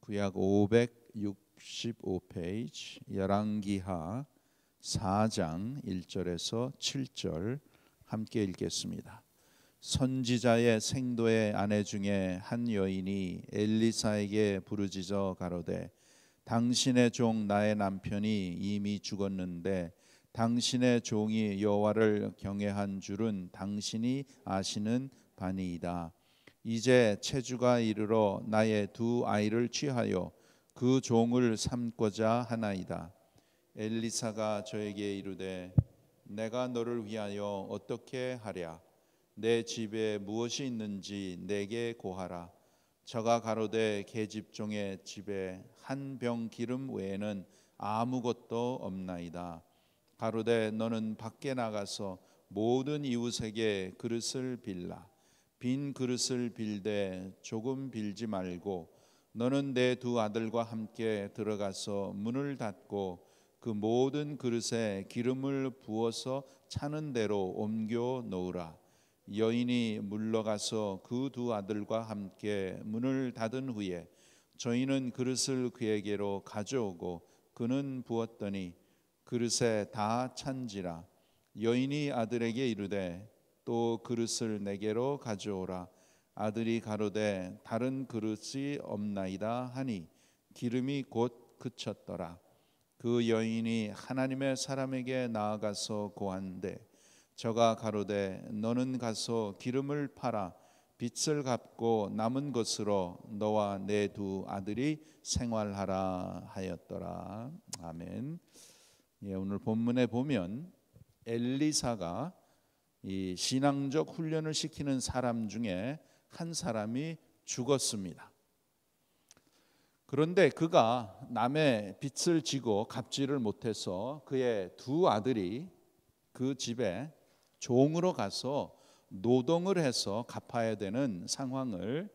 구약 565페이지 열왕기하 4장 1절에서 7절 함께 읽겠습니다. 선지자의 생도의 아내 중에 한 여인이 엘리사에게 부르짖어 가로되 당신의 종 나의 남편이 이미 죽었는데 당신의 종이 여호와를 경외한 줄은 당신이 아시는 바니이다. 이제 체주가 이르러 나의 두 아이를 취하여 그 종을 삼고자 하나이다. 엘리사가 저에게 이르되 내가 너를 위하여 어떻게 하랴? 내 집에 무엇이 있는지 내게 고하라. 저가 가로되 계집종의 집에 한 병 기름 외에는 아무것도 없나이다. 가로되 너는 밖에 나가서 모든 이웃에게 그릇을 빌라. 빈 그릇을 빌되 조금 빌지 말고 너는 내 두 아들과 함께 들어가서 문을 닫고 그 모든 그릇에 기름을 부어서 차는 대로 옮겨 놓으라. 여인이 물러가서 그 두 아들과 함께 문을 닫은 후에 저희는 그릇을 그에게로 가져오고 그는 부었더니 그릇에 다 찬지라. 여인이 아들에게 이르되 또 그릇을 내게로 가져오라. 아들이 가로되 다른 그릇이 없나이다 하니 기름이 곧 그쳤더라. 그 여인이 하나님의 사람에게 나아가서 고한데 저가 가로되 너는 가서 기름을 팔아 빚을 갚고 남은 것으로 너와 내 두 아들이 생활하라 하였더라. 아멘. 오늘 본문에 보면 엘리사가 이 신앙적 훈련을 시키는 사람 중에 한 사람이 죽었습니다. 그런데 그가 남의 빚을 지고 갚지를 못해서 그의 두 아들이 그 집에 종으로 가서 노동을 해서 갚아야 되는 상황을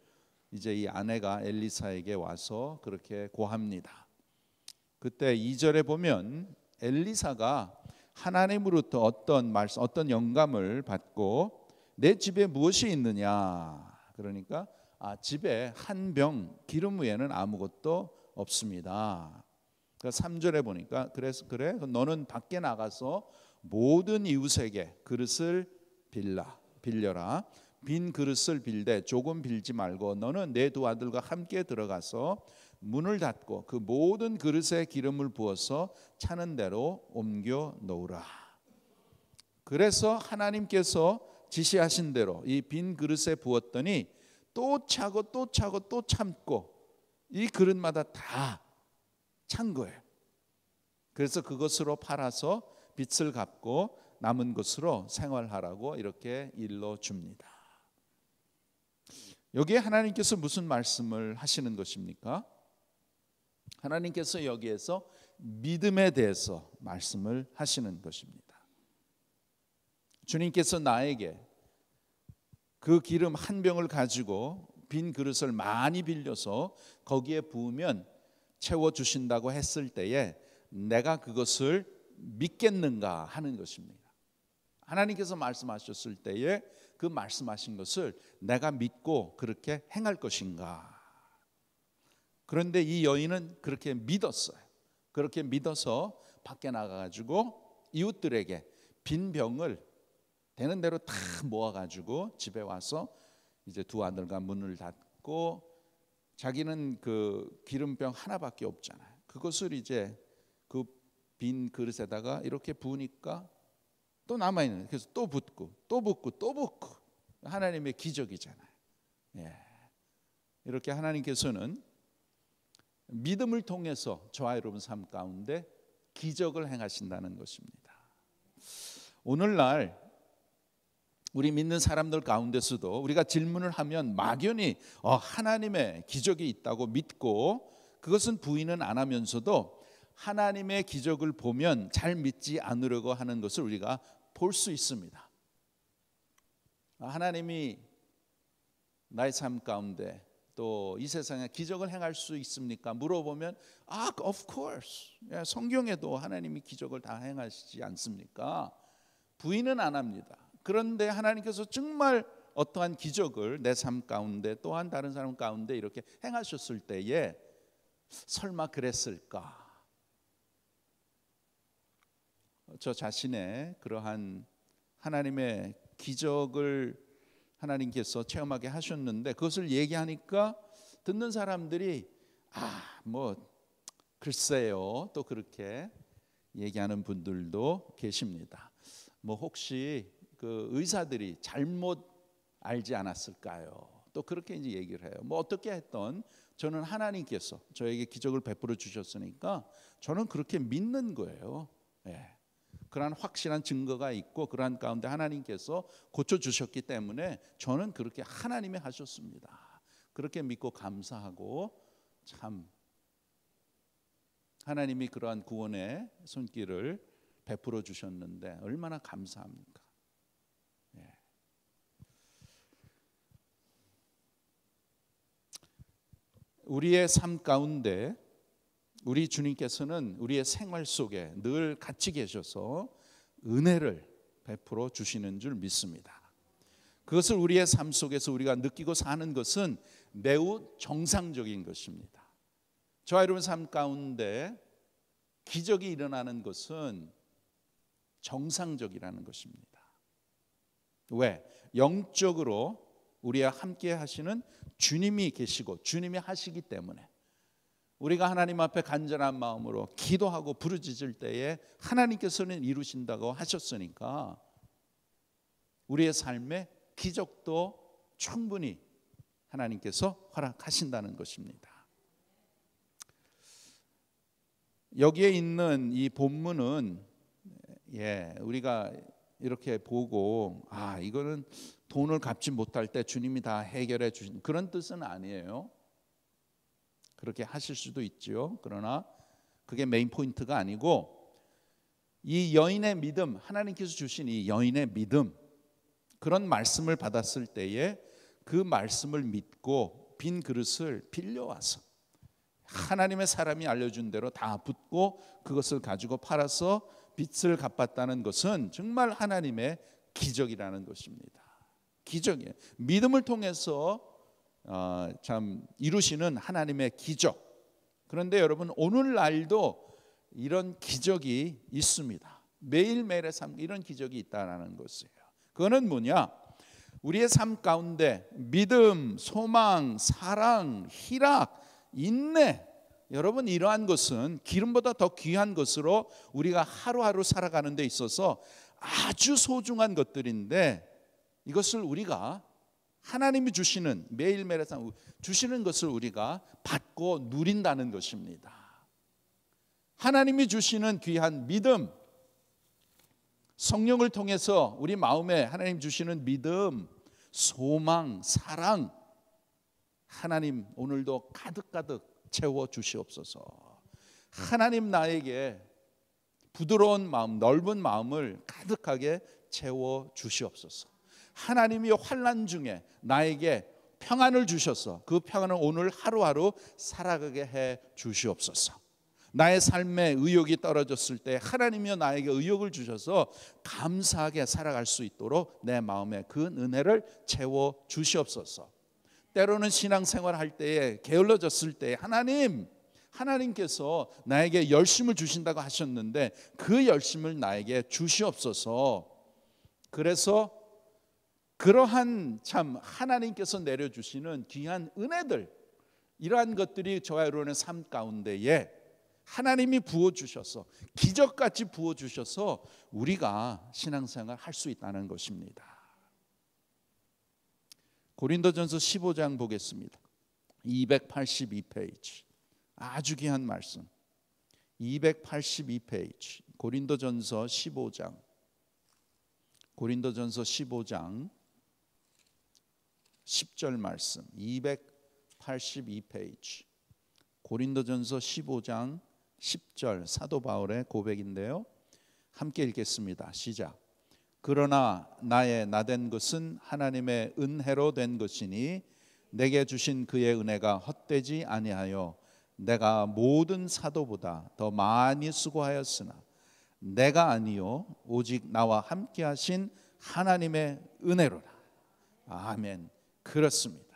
이제 이 아내가 엘리사에게 와서 그렇게 고합니다. 그때 2절에 보면 엘리사가 하나님으로부터 어떤 말씀, 어떤 영감을 받고 내 집에 무엇이 있느냐? 그러니까 집에 한 병 기름 외에는 아무것도 없습니다. 그러니까 3절에 보니까 그래서 그래 너는 밖에 나가서 모든 이웃에게 그릇을 빌려라. 빈 그릇을 빌되 조금 빌지 말고 너는 내 두 아들과 함께 들어가서 문을 닫고 그 모든 그릇에 기름을 부어서 차는 대로 옮겨 놓으라. 그래서 하나님께서 지시하신 대로 이 빈 그릇에 부었더니 또 차고 또 차고 또 참고 이 그릇마다 다 찬 거예요. 그래서 그것으로 팔아서 빚을 갚고 남은 것으로 생활하라고 이렇게 일러 줍니다. 여기에 하나님께서 무슨 말씀을 하시는 것입니까? 하나님께서 여기에서 믿음에 대해서 말씀을 하시는 것입니다. 주님께서 나에게 그 기름 한 병을 가지고 빈 그릇을 많이 빌려서 거기에 부으면 채워주신다고 했을 때에 내가 그것을 믿겠는가 하는 것입니다. 하나님께서 말씀하셨을 때에 그 말씀하신 것을 내가 믿고 그렇게 행할 것인가. 그런데 이 여인은 그렇게 믿었어요. 그렇게 믿어서 밖에 나가가지고 이웃들에게 빈 병을 되는 대로 다 모아가지고 집에 와서 이제 두 아들과 문을 닫고 자기는 그 기름병 하나밖에 없잖아요. 그것을 이제 그 빈 그릇에다가 이렇게 부으니까 또 남아있는, 그래서 또 붓고 또 붓고 또 붓고 하나님의 기적이잖아요. 이렇게 하나님께서는 믿음을 통해서 저와 여러분 삶 가운데 기적을 행하신다는 것입니다. 오늘날 우리 믿는 사람들 가운데서도 우리가 질문을 하면 막연히 하나님의 기적이 있다고 믿고 그것은 부인은 안 하면서도 하나님의 기적을 보면 잘 믿지 않으려고 하는 것을 우리가 볼 수 있습니다. 하나님이 나의 삶 가운데 또 이 세상에 기적을 행할 수 있습니까? 물어보면 of course. 성경에도 하나님이 기적을 다 행하시지 않습니까? 부인은 안 합니다. 그런데 하나님께서 정말 어떠한 기적을 내 삶 가운데 또한 다른 사람 가운데 이렇게 행하셨을 때에 설마 그랬을까? 저 자신의 그러한 하나님의 기적을 하나님께서 체험하게 하셨는데 그것을 얘기하니까 듣는 사람들이 뭐 글쎄요, 또 그렇게 얘기하는 분들도 계십니다. 뭐 혹시 그 의사들이 잘못 알지 않았을까요? 또 그렇게 이제 얘기를 해요. 뭐 어떻게 했던 저는 하나님께서 저에게 기적을 베풀어 주셨으니까 저는 그렇게 믿는 거예요. 예. 그러한 확실한 증거가 있고 그러한 가운데 하나님께서 고쳐주셨기 때문에 저는 그렇게 하나님이 하셨습니다. 그렇게 믿고 감사하고 참 하나님이 그러한 구원의 손길을 베풀어 주셨는데 얼마나 감사합니까? 예. 우리의 삶 가운데 우리 주님께서는 우리의 생활 속에 늘 같이 계셔서 은혜를 베풀어 주시는 줄 믿습니다. 그것을 우리의 삶 속에서 우리가 느끼고 사는 것은 매우 정상적인 것입니다. 저와 여러분 삶 가운데 기적이 일어나는 것은 정상적이라는 것입니다. 왜? 영적으로 우리와 함께 하시는 주님이 계시고 주님이 하시기 때문에 우리가 하나님 앞에 간절한 마음으로 기도하고 부르짖을 때에 하나님께서는 이루신다고 하셨으니까 우리의 삶에 기적도 충분히 하나님께서 허락하신다는 것입니다. 여기에 있는 이 본문은 우리가 이렇게 보고 이거는 돈을 갚지 못할 때 주님이 다 해결해 주신 그런 뜻은 아니에요. 그렇게 하실 수도 있죠. 그러나 그게 메인 포인트가 아니고 이 여인의 믿음, 하나님께서 주신 이 여인의 믿음, 그런 말씀을 받았을 때에 그 말씀을 믿고 빈 그릇을 빌려와서 하나님의 사람이 알려준 대로 다 붓고 그것을 가지고 팔아서 빚을 갚았다는 것은 정말 하나님의 기적이라는 것입니다. 기적이에요. 믿음을 통해서 참 이루시는 하나님의 기적. 그런데 여러분 오늘날도 이런 기적이 있습니다. 매일매일의 삶 이런 기적이 있다는 것이에요. 그거는 뭐냐? 우리의 삶 가운데 믿음, 소망, 사랑, 희락, 인내, 여러분 이러한 것은 기름보다 더 귀한 것으로 우리가 하루하루 살아가는 데 있어서 아주 소중한 것들인데 이것을 우리가 하나님이 주시는 매일매일 주시는 것을 우리가 받고 누린다는 것입니다. 하나님이 주시는 귀한 믿음, 성령을 통해서 우리 마음에 하나님 주시는 믿음, 소망, 사랑, 하나님 오늘도 가득가득 채워 주시옵소서. 하나님 나에게 부드러운 마음, 넓은 마음을 가득하게 채워 주시옵소서. 하나님이 환난 중에 나에게 평안을 주셔서 그 평안을 오늘 하루하루 살아가게 해 주시옵소서. 나의 삶에 의욕이 떨어졌을 때 하나님이여 나에게 의욕을 주셔서 감사하게 살아갈 수 있도록 내 마음에 그 은혜를 채워 주시옵소서. 때로는 신앙생활 할 때에 게을러졌을 때 하나님께서 나에게 열심을 주신다고 하셨는데 그 열심을 나에게 주시옵소서. 그래서 그러한 참 하나님께서 내려주시는 귀한 은혜들, 이러한 것들이 저와 여러분의 삶 가운데에 하나님이 부어주셔서 기적같이 부어주셔서 우리가 신앙생활 할 수 있다는 것입니다. 고린도전서 15장 보겠습니다. 282페이지 아주 귀한 말씀. 282페이지 고린도전서 15장 10절 말씀. 282페이지 고린도전서 15장 10절 사도 바울의 고백인데요. 함께 읽겠습니다. 시작. 그러나 나의 나된 것은 하나님의 은혜로 된 것이니 내게 주신 그의 은혜가 헛되지 아니하여 내가 모든 사도보다 더 많이 수고하였으나 내가 아니요 오직 나와 함께 하신 하나님의 은혜로라. 아멘. 그렇습니다.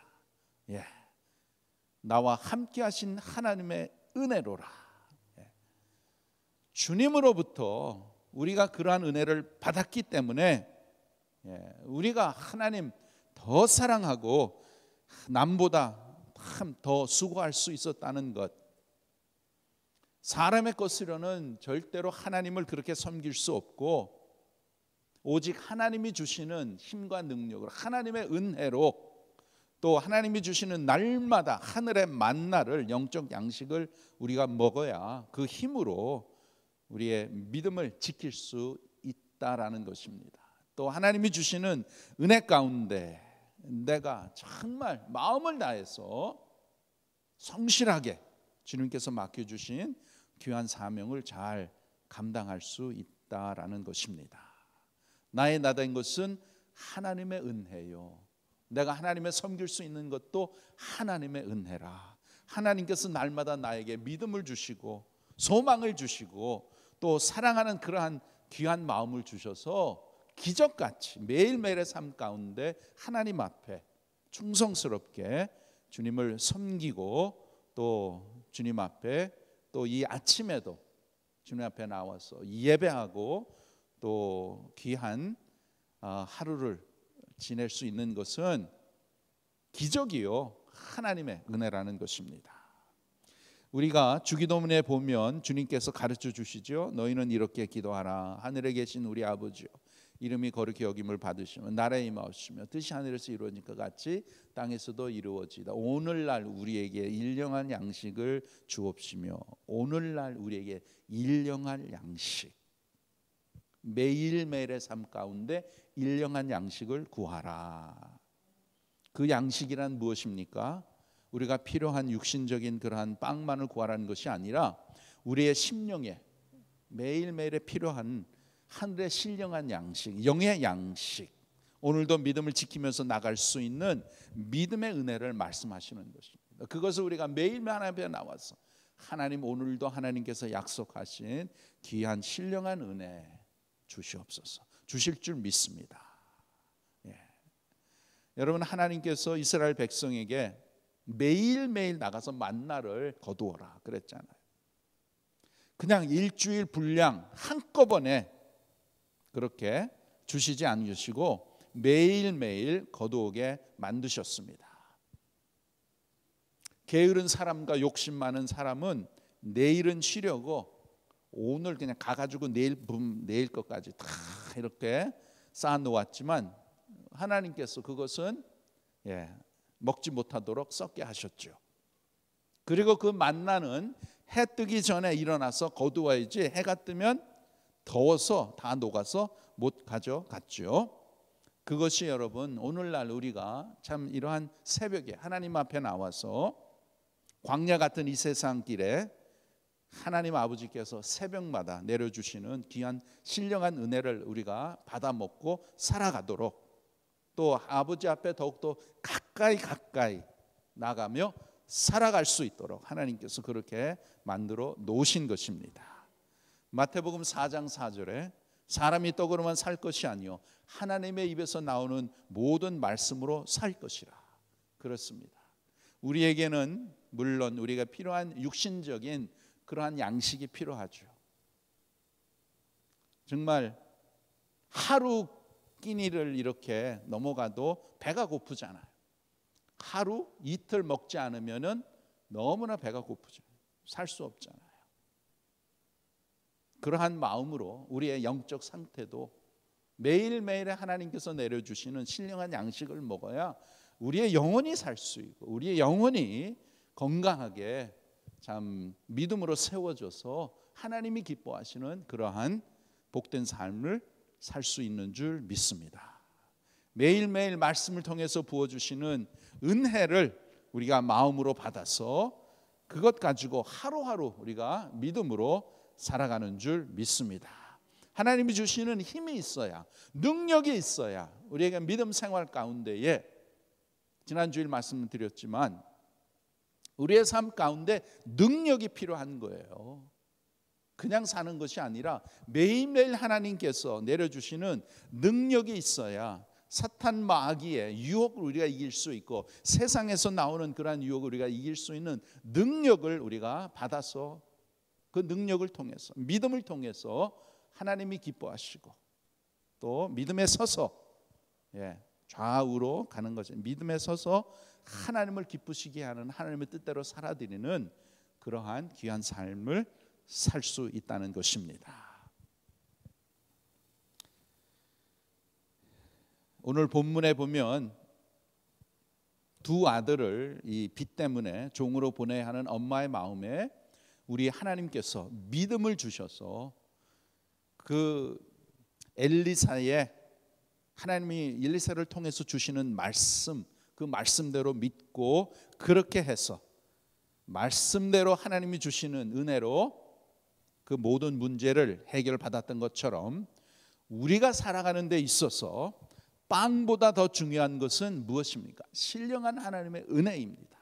나와 함께 하신 하나님의 은혜로라. 주님으로부터 우리가 그러한 은혜를 받았기 때문에 우리가 하나님 더 사랑하고 남보다 참 더 수고할 수 있었다는 것. 사람의 것으로는 절대로 하나님을 그렇게 섬길 수 없고 오직 하나님이 주시는 힘과 능력으로 하나님의 은혜로 또 하나님이 주시는 날마다 하늘의 만나를 영적 양식을 우리가 먹어야 그 힘으로 우리의 믿음을 지킬 수 있다라는 것입니다. 또 하나님이 주시는 은혜 가운데 내가 정말 마음을 다해서 성실하게 주님께서 맡겨주신 귀한 사명을 잘 감당할 수 있다라는 것입니다. 나의 나된 것은 하나님의 은혜요. 내가 하나님의 섬길 수 있는 것도 하나님의 은혜라. 하나님께서 날마다 나에게 믿음을 주시고 소망을 주시고 또 사랑하는 그러한 귀한 마음을 주셔서 기적같이 매일매일의 삶 가운데 하나님 앞에 충성스럽게 주님을 섬기고 또 주님 앞에 또 이 아침에도 주님 앞에 나와서 예배하고 또 귀한 하루를 지낼 수 있는 것은 기적이요 하나님의 은혜라는 것입니다. 우리가 주기도문에 보면 주님께서 가르쳐 주시죠. 너희는 이렇게 기도하라. 하늘에 계신 우리 아버지요 이름이 거룩히 여김을 받으시며 나라에 임하옵시며 뜻이 하늘에서 이루어진 것 같이 땅에서도 이루어지다. 오늘날 우리에게 일용할 양식을 주옵시며. 오늘날 우리에게 일용할 양식, 매일매일의 삶 가운데 일용할 양식을 구하라. 그 양식이란 무엇입니까? 우리가 필요한 육신적인 그러한 빵만을 구하라는 것이 아니라 우리의 심령에 매일매일에 필요한 하늘의 신령한 양식, 영의 양식, 오늘도 믿음을 지키면서 나갈 수 있는 믿음의 은혜를 말씀하시는 것입니다. 그것을 우리가 매일매일 하나님 앞에 나와서 하나님 오늘도 하나님께서 약속하신 귀한 신령한 은혜 주시옵소서. 주실 줄 믿습니다. 여러분, 하나님께서 이스라엘 백성에게 매일매일 나가서 만나를 거두어라 그랬잖아요. 그냥 일주일 분량 한꺼번에 그렇게 주시지 않으시고 매일매일 거두오게 만드셨습니다. 게으른 사람과 욕심 많은 사람은 내일은 쉬려고 오늘 그냥 가가지고 내일 것까지 다 이렇게 쌓아 놓았지만 하나님께서 그것은 먹지 못하도록 썩게 하셨죠. 그리고 그 만나는 해 뜨기 전에 일어나서 거두어야지 해가 뜨면 더워서 다 녹아서 못 가져갔죠. 그것이 여러분 오늘날 우리가 참 이러한 새벽에 하나님 앞에 나와서 광야 같은 이 세상 길에 하나님 아버지께서 새벽마다 내려주시는 귀한 신령한 은혜를 우리가 받아 먹고 살아가도록 또 아버지 앞에 더욱더 가까이 나가며 살아갈 수 있도록 하나님께서 그렇게 만들어 놓으신 것입니다. 마태복음 4장 4절에 사람이 떡으로만 살 것이 아니요 하나님의 입에서 나오는 모든 말씀으로 살 것이라. 그렇습니다. 우리에게는 물론 우리가 필요한 육신적인 그러한 양식이 필요하죠. 정말 하루 끼니를 이렇게 넘어가도 배가 고프잖아요. 하루 이틀 먹지 않으면은 너무나 배가 고프죠. 살 수 없잖아요. 그러한 마음으로 우리의 영적 상태도 매일매일 하나님께서 내려주시는 신령한 양식을 먹어야 우리의 영혼이 살 수 있고 우리의 영혼이 건강하게 참 믿음으로 세워져서 하나님이 기뻐하시는 그러한 복된 삶을 살 수 있는 줄 믿습니다. 매일매일 말씀을 통해서 부어주시는 은혜를 우리가 마음으로 받아서 그것 가지고 하루하루 우리가 믿음으로 살아가는 줄 믿습니다. 하나님이 주시는 힘이 있어야, 능력이 있어야 우리에게 믿음 생활 가운데에 지난주일 말씀을 드렸지만 우리의 삶 가운데 능력이 필요한 거예요. 그냥 사는 것이 아니라 매일매일 하나님께서 내려주시는 능력이 있어야 사탄 마귀의 유혹을 우리가 이길 수 있고 세상에서 나오는 그러한 유혹을 우리가 이길 수 있는 능력을 우리가 받아서 그 능력을 통해서 믿음을 통해서 하나님이 기뻐하시고 또 믿음에 서서 좌우로 가는 거죠. 믿음에 서서 하나님을 기쁘시게 하는 하나님의 뜻대로 살아드리는 그러한 귀한 삶을 살 수 있다는 것입니다. 오늘 본문에 보면 두 아들을 이 빚 때문에 종으로 보내야 하는 엄마의 마음에 우리 하나님께서 믿음을 주셔서 그 엘리사의 하나님이 엘리사를 통해서 주시는 말씀, 그 말씀대로 믿고 그렇게 해서 말씀대로 하나님이 주시는 은혜로 그 모든 문제를 해결받았던 것처럼 우리가 살아가는 데 있어서 빵보다 더 중요한 것은 무엇입니까? 신령한 하나님의 은혜입니다.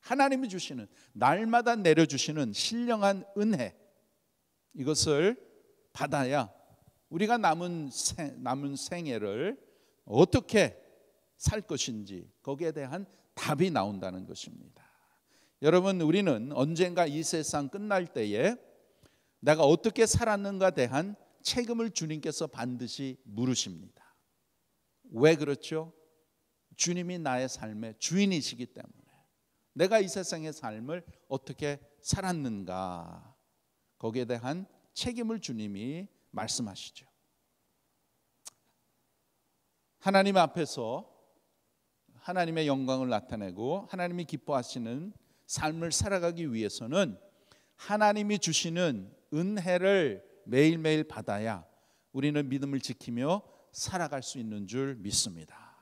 하나님이 주시는 날마다 내려주시는 신령한 은혜, 이것을 받아야 우리가 남은 생애를 어떻게 살 것인지 거기에 대한 답이 나온다는 것입니다. 여러분, 우리는 언젠가 이 세상 끝날 때에 내가 어떻게 살았는가 대한 책임을 주님께서 반드시 물으십니다. 왜 그렇죠? 주님이 나의 삶의 주인이시기 때문에 내가 이 세상의 삶을 어떻게 살았는가, 거기에 대한 책임을 주님이 말씀하시죠. 하나님 앞에서 하나님의 영광을 나타내고 하나님이 기뻐하시는 삶을 살아가기 위해서는 하나님이 주시는 은혜를 매일매일 받아야 우리는 믿음을 지키며 살아갈 수 있는 줄 믿습니다.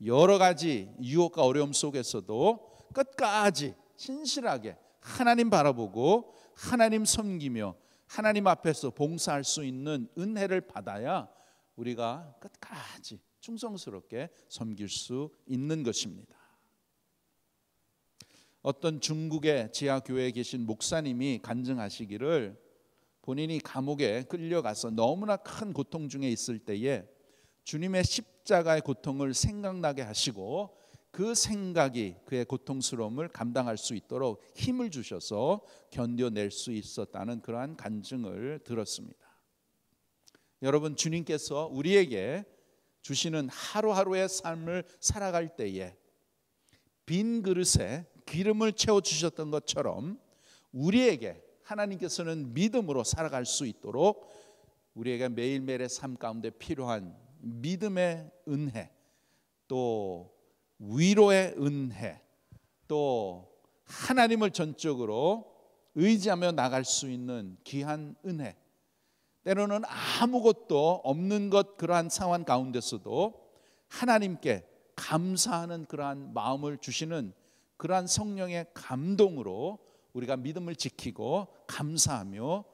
여러 가지 유혹과 어려움 속에서도 끝까지 신실하게 하나님 바라보고 하나님 섬기며 하나님 앞에서 봉사할 수 있는 은혜를 받아야 우리가 끝까지 충성스럽게 섬길 수 있는 것입니다. 어떤 중국의 지하교회에 계신 목사님이 간증하시기를 본인이 감옥에 끌려가서 너무나 큰 고통 중에 있을 때에 주님의 십자가의 고통을 생각나게 하시고 그 생각이 그의 고통스러움을 감당할 수 있도록 힘을 주셔서 견뎌낼 수 있었다는 그러한 간증을 들었습니다. 여러분, 주님께서 우리에게 주시는 하루하루의 삶을 살아갈 때에 빈 그릇에 기름을 채워주셨던 것처럼 우리에게 하나님께서는 믿음으로 살아갈 수 있도록 우리에게 매일매일의 삶 가운데 필요한 믿음의 은혜, 또 위로의 은혜, 또 하나님을 전적으로 의지하며 나갈 수 있는 귀한 은혜, 때로는 아무것도 없는 것, 그러한 상황 가운데서도 하나님께 감사하는 그러한 마음을 주시는 그러한 성령의 감동으로 우리가 믿음을 지키고 감사하며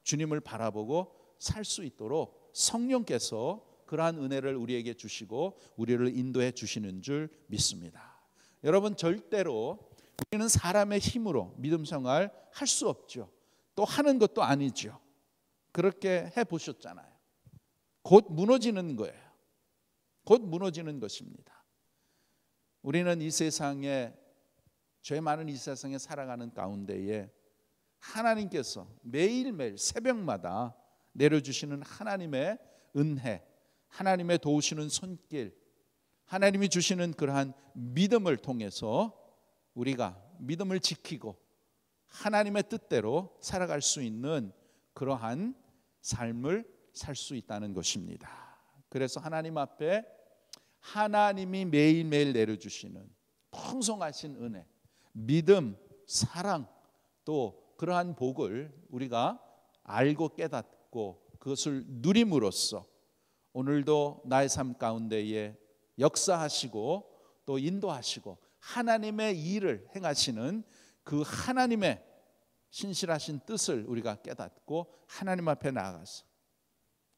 주님을 바라보고 살 수 있도록 성령께서 그러한 은혜를 우리에게 주시고 우리를 인도해 주시는 줄 믿습니다. 여러분, 절대로 우리는 사람의 힘으로 믿음 생활 할 수 없죠. 또 하는 것도 아니죠. 그렇게 해보셨잖아요. 곧 무너지는 거예요. 곧 무너지는 것입니다. 우리는 이 세상에, 죄 많은 이 세상에 살아가는 가운데에 하나님께서 매일매일 새벽마다 내려주시는 하나님의 은혜, 하나님의 도우시는 손길, 하나님이 주시는 그러한 믿음을 통해서 우리가 믿음을 지키고 하나님의 뜻대로 살아갈 수 있는 그러한 삶을 살 수 있다는 것입니다. 그래서 하나님 앞에 하나님이 매일매일 내려주시는 풍성하신 은혜, 믿음, 사랑, 또 그러한 복을 우리가 알고 깨닫고 그것을 누림으로써 오늘도 나의 삶 가운데에 역사하시고 또 인도하시고 하나님의 일을 행하시는 그 하나님의 신실하신 뜻을 우리가 깨닫고 하나님 앞에 나아가서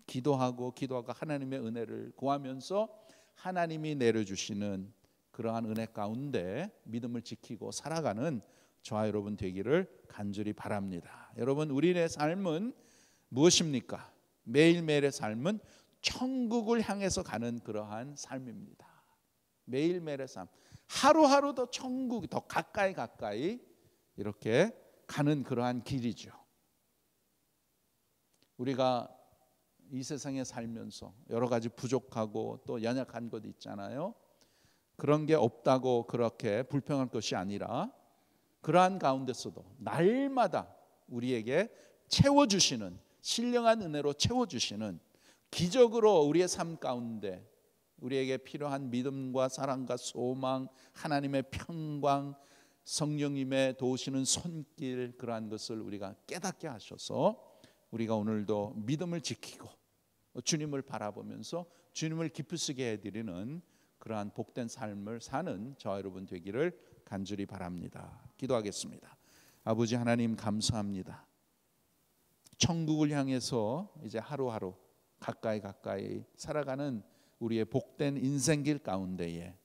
기도하고 하나님의 은혜를 구하면서 하나님이 내려주시는 그러한 은혜 가운데 믿음을 지키고 살아가는 저와 여러분 되기를 간절히 바랍니다. 여러분, 우리의 삶은 무엇입니까? 매일매일의 삶은 천국을 향해서 가는 그러한 삶입니다. 매일매일의 삶, 하루하루 더 천국이 더 가까이 이렇게 가는 그러한 길이죠. 우리가 이 세상에 살면서 여러 가지 부족하고 또 연약한 것 있잖아요. 그런 게 없다고 그렇게 불평할 것이 아니라 그러한 가운데서도 날마다 우리에게 채워주시는, 신령한 은혜로 채워주시는, 기적으로 우리의 삶 가운데 우리에게 필요한 믿음과 사랑과 소망, 하나님의 평강, 성령님의 도우시는 손길, 그러한 것을 우리가 깨닫게 하셔서 우리가 오늘도 믿음을 지키고 주님을 바라보면서 주님을 기쁘시게 해드리는 그러한 복된 삶을 사는 저와 여러분 되기를 간절히 바랍니다. 기도하겠습니다. 아버지 하나님, 감사합니다. 천국을 향해서 이제 하루하루 가까이 살아가는 우리의 복된 인생길 가운데에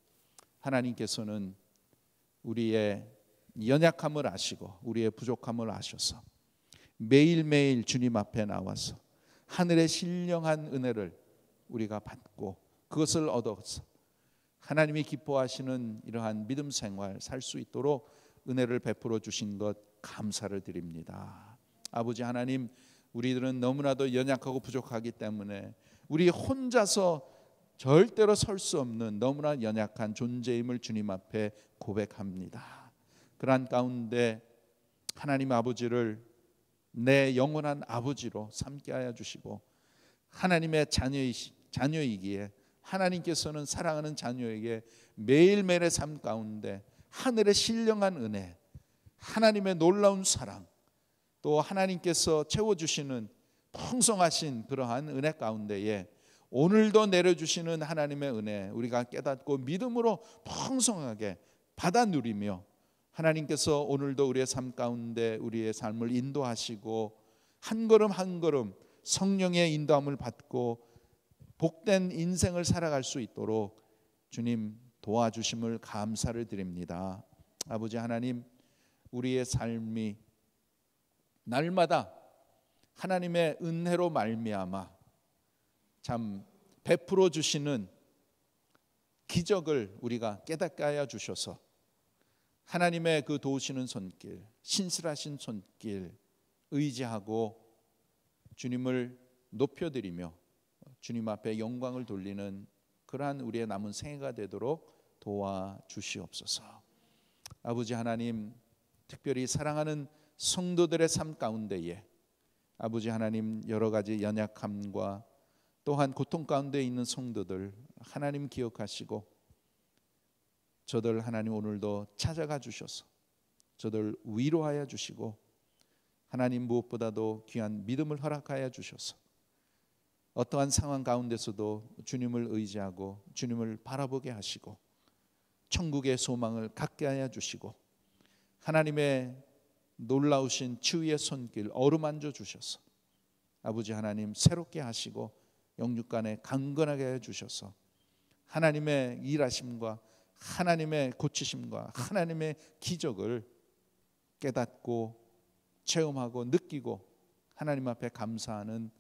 하나님께서는 우리의 연약함을 아시고 우리의 부족함을 아셔서 매일매일 주님 앞에 나와서 하늘의 신령한 은혜를 우리가 받고 그것을 얻어서 하나님이 기뻐하시는 이러한 믿음 생활 살 수 있도록 은혜를 베풀어 주신 것 감사를 드립니다. 아버지 하나님, 우리들은 너무나도 연약하고 부족하기 때문에 우리 혼자서 절대로 설 수 없는 너무나 연약한 존재임을 주님 앞에 고백합니다. 그러한 가운데 하나님 아버지를 내 영원한 아버지로 삼게 하여 주시고 하나님의 자녀이기에 하나님께서는 사랑하는 자녀에게 매일매일의 삶 가운데 하늘의 신령한 은혜, 하나님의 놀라운 사랑, 또 하나님께서 채워주시는 풍성하신 그러한 은혜 가운데에 오늘도 내려주시는 하나님의 은혜 우리가 깨닫고 믿음으로 풍성하게 받아 누리며 하나님께서 오늘도 우리의 삶 가운데 우리의 삶을 인도하시고 한 걸음 한 걸음 성령의 인도함을 받고 복된 인생을 살아갈 수 있도록 주님 도와주심을 감사를 드립니다. 아버지 하나님, 우리의 삶이 날마다 하나님의 은혜로 말미암아 참 베풀어 주시는 기적을 우리가 깨닫게 하여 주셔서 하나님의 그 도우시는 손길, 신실하신 손길 의지하고 주님을 높여드리며 주님 앞에 영광을 돌리는 그러한 우리의 남은 생애가 되도록 도와주시옵소서. 아버지 하나님, 특별히 사랑하는 성도들의 삶 가운데에 아버지 하나님 여러 가지 연약함과 또한 고통 가운데 있는 성도들 하나님 기억하시고 저들 하나님 오늘도 찾아가 주셔서 저들 위로하여 주시고 하나님 무엇보다도 귀한 믿음을 허락하여 주셔서 어떠한 상황 가운데서도 주님을 의지하고 주님을 바라보게 하시고 천국의 소망을 갖게 하여 주시고 하나님의 놀라우신 치유의 손길 어루만져 주셔서 아버지 하나님 새롭게 하시고 영육간에 강건하게 해 주셔서 하나님의 일하심과 하나님의 고치심과 하나님의 기적을 깨닫고 체험하고 느끼고 하나님 앞에 감사하는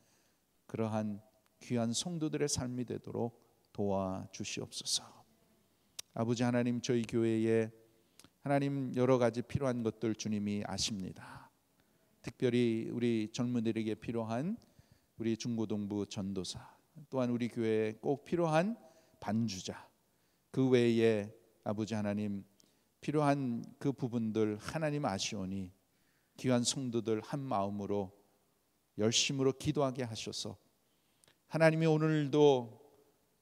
그러한 귀한 성도들의 삶이 되도록 도와주시옵소서. 아버지 하나님, 저희 교회에 하나님 여러 가지 필요한 것들 주님이 아십니다. 특별히 우리 젊은이들에게 필요한 우리 중고등부 전도사, 또한 우리 교회에 꼭 필요한 반주자, 그 외에 아버지 하나님 필요한 그 부분들 하나님 아시오니 귀한 성도들 한 마음으로 열심으로 기도하게 하셔서 하나님이 오늘도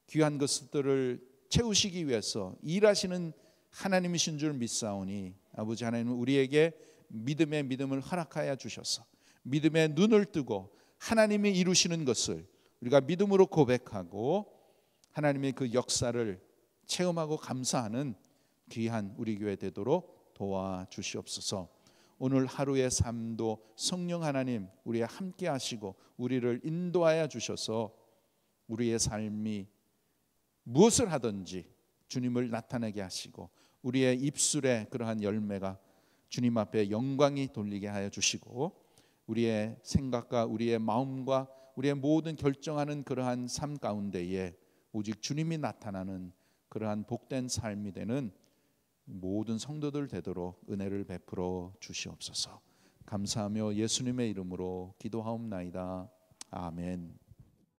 귀한 것들을 채우시기 위해서 일하시는 하나님이신 줄 믿사오니 아버지 하나님 우리에게 믿음의 믿음을 허락하여 주셔서 믿음의 눈을 뜨고 하나님이 이루시는 것을 우리가 믿음으로 고백하고 하나님의 그 역사를 체험하고 감사하는 귀한 우리 교회 되도록 도와주시옵소서. 오늘 하루의 삶도 성령 하나님 우리와 함께 하시고 우리를 인도하여 주셔서 우리의 삶이 무엇을 하든지 주님을 나타내게 하시고 우리의 입술에 그러한 열매가 주님 앞에 영광이 돌리게 하여 주시고 우리의 생각과 우리의 마음과 우리의 모든 결정하는 그러한 삶 가운데에 오직 주님이 나타나는 그러한 복된 삶이 되는 모든 성도들 되도록 은혜를 베풀어 주시옵소서. 감사하며 예수님의 이름으로 기도하옵나이다. 아멘.